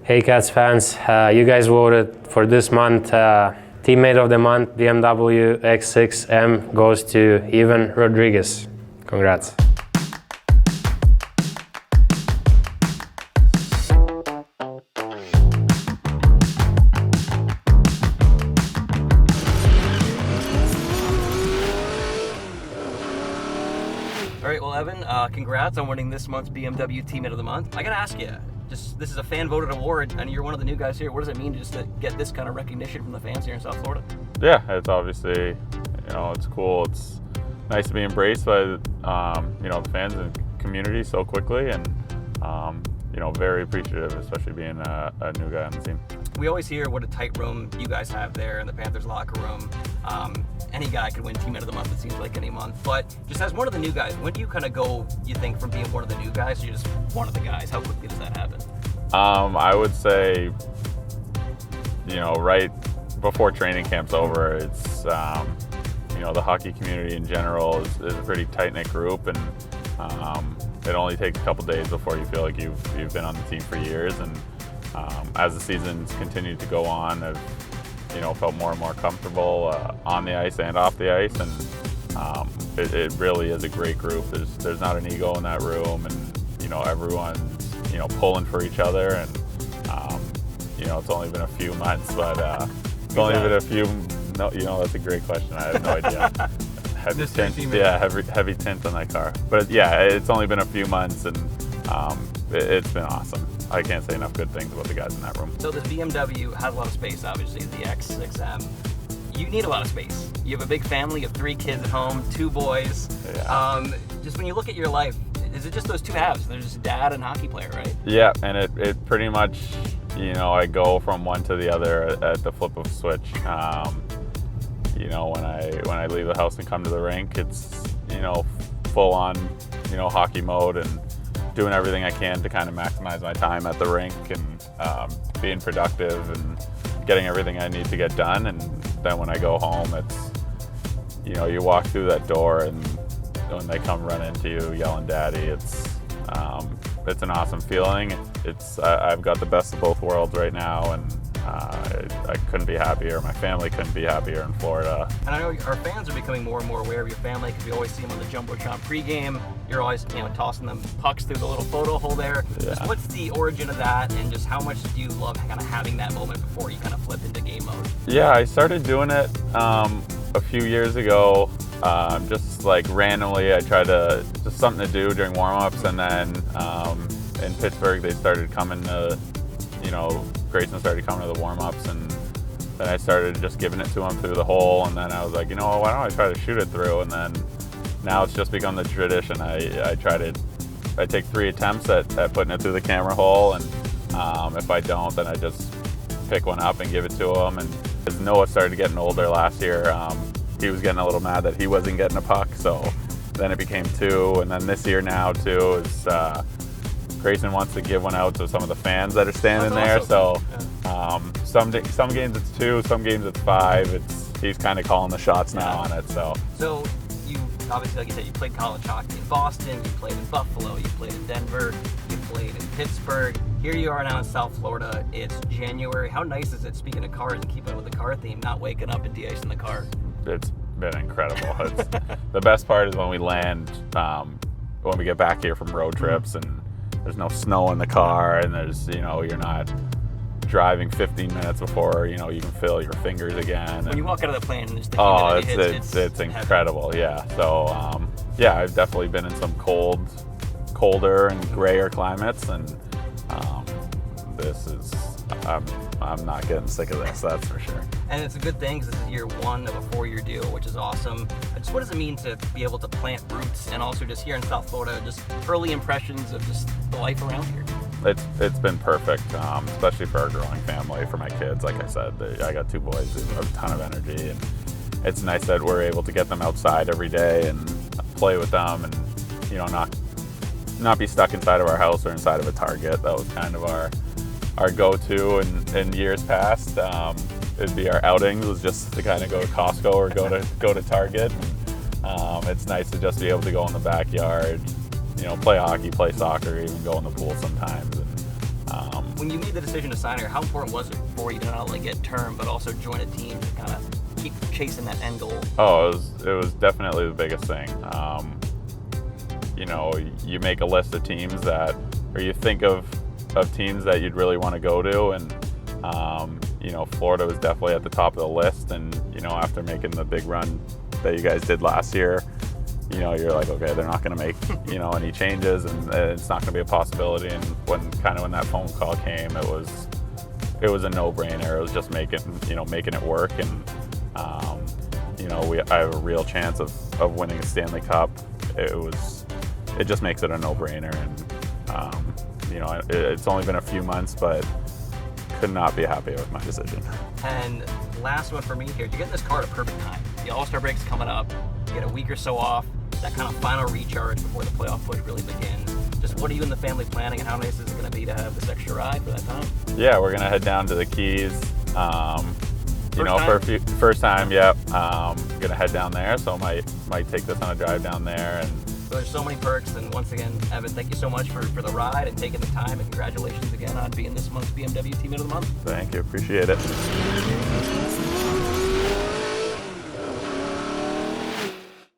Hey Cats fans, you guys voted for this month. Teammate of the month, BMW X6M, goes to Evan Rodrigues. Congrats. All right, well, Evan, congrats on winning this month's BMW Teammate of the Month. I gotta ask you, this is a fan-voted award, and you're one of the new guys here. What does it mean just to get this kind of recognition from the fans here in South Florida? Yeah, it's obviously, it's cool. It's nice to be embraced by, the fans and community so quickly, and, very appreciative, especially being a new guy on the team. We always hear what a tight room you guys have there in the Panthers locker room. Any guy could win Teammate of the Month, it seems like, any month. But just as one of the new guys, when do you kind of go, you think, from being one of the new guys to just one of the guys? How quickly does that happen? I would say, right before training camp's over, it's, the hockey community in general is a pretty tight-knit group, and it only takes a couple days before you feel like you've been on the team for years. And as the season's continued to go on, I've felt more and more comfortable on the ice and off the ice, and it really is a great group. There's not an ego in that room, and everyone's pulling for each other, and it's only been a few months, but it's only been a few. No, that's a great question. I have no idea. Heavy tint, heavy tint on that car. But yeah, it's only been a few months, and it's been awesome. I can't say enough good things about the guys in that room. So this BMW has a lot of space, obviously, the X6M. You need a lot of space. You have a big family, you have 3 kids at home, 2 boys. Yeah. Just when you look at your life, is it just those 2 halves? There's just dad and hockey player, right? Yeah, and it pretty much, I go from one to the other at the flip of a switch. When I leave the house and come to the rink, it's, full on, hockey mode, and doing everything I can to kind of maximize my time at the rink, and being productive and getting everything I need to get done. And then when I go home, it's, you walk through that door, and when they come run into you yelling daddy, it's an awesome feeling. I've got the best of both worlds right now, and I couldn't be happier. My family couldn't be happier in Florida. And I know our fans are becoming more and more aware of your family, because we always see them on the Jumbotron pregame. You're always, tossing them pucks through the little photo hole there. Yeah. Just what's the origin of that, and just how much do you love kind of having that moment before you kind of flip into game mode? Yeah, I started doing it a few years ago. Just like randomly, I tried just something to do during warm-ups, and then in Pittsburgh they started coming to, Grayson started coming to the warm-ups, and then I started just giving it to him through the hole, and then I was like, why don't I try to shoot it through? And then now it's just become the tradition. I take 3 attempts at putting it through the camera hole, and if I don't, then I just pick one up and give it to him. And as Noah started getting older last year, he was getting a little mad that he wasn't getting a puck, so then it became 2, and then this year now too is Grayson wants to give one out to some of the fans that are standing there. So some games it's 2, some games it's 5. He's kind of calling the shots now on it. So you obviously, like you said, you played college hockey in Boston, you played in Buffalo, you played in Denver, you played in Pittsburgh. Here you are now in South Florida. It's January. How nice is it, speaking of cars and keeping with the car theme, not waking up and de-icing the car? It's been incredible. The best part is when we land, when we get back here from road trips, and there's no snow in the car, and there's, you're not driving 15 minutes before, you can feel your fingers again. When you walk out of the plane and just the humidity it's incredible. Heavy. Yeah. So, I've definitely been in some colder and grayer climates, and this is, I'm not getting sick of this, that's for sure. And it's a good thing, because this is year 1 of a 4-year deal, which is awesome. Just what does it mean to be able to plant roots, and also just here in South Florida, just early impressions of just the life around here? It's been perfect, especially for our growing family, for my kids. Like I said, I got 2 boys who have a ton of energy, and it's nice that we're able to get them outside every day and play with them, and not be stuck inside of our house or inside of a Target. That was kind of our go-to in years past. It'd be our outings was just to kind of go to Costco or go to Target. It's nice to just be able to go in the backyard, play hockey, play soccer, even go in the pool sometimes. And when you made the decision to sign here, how important was it for you to not only get term, but also join a team to kind of keep chasing that end goal? Oh, it was definitely the biggest thing. You know, you make a list of teams that, or you think of teams that you'd really want to go to, and you know, Florida was definitely at the top of the list. And you know, after making the big run that you guys did last year, you know, you're like, okay, they're not going to make, you know, any changes, and it's not going to be a possibility. And when that phone call came, it was a no-brainer. It was just making it work. And you know, I have a real chance of winning a Stanley Cup. It just makes it a no-brainer. And you know, it's only been a few months, but could not be happier with my decision. And last one for me here, you're getting this car at a perfect time. The All-Star break's coming up. You get a week or so off, that kind of final recharge before the playoff push really begins. Just what are you and the family planning, and how nice is it going to be to have this extra ride for that time? Yeah, we're going to head down to the Keys. First time, yep. Going to head down there, so might take this on a drive down there. And so there's so many perks, and once again, Evan, thank you so much for the ride and taking the time, and congratulations again on being this month's BMW Teammate of the Month. Thank you, appreciate it.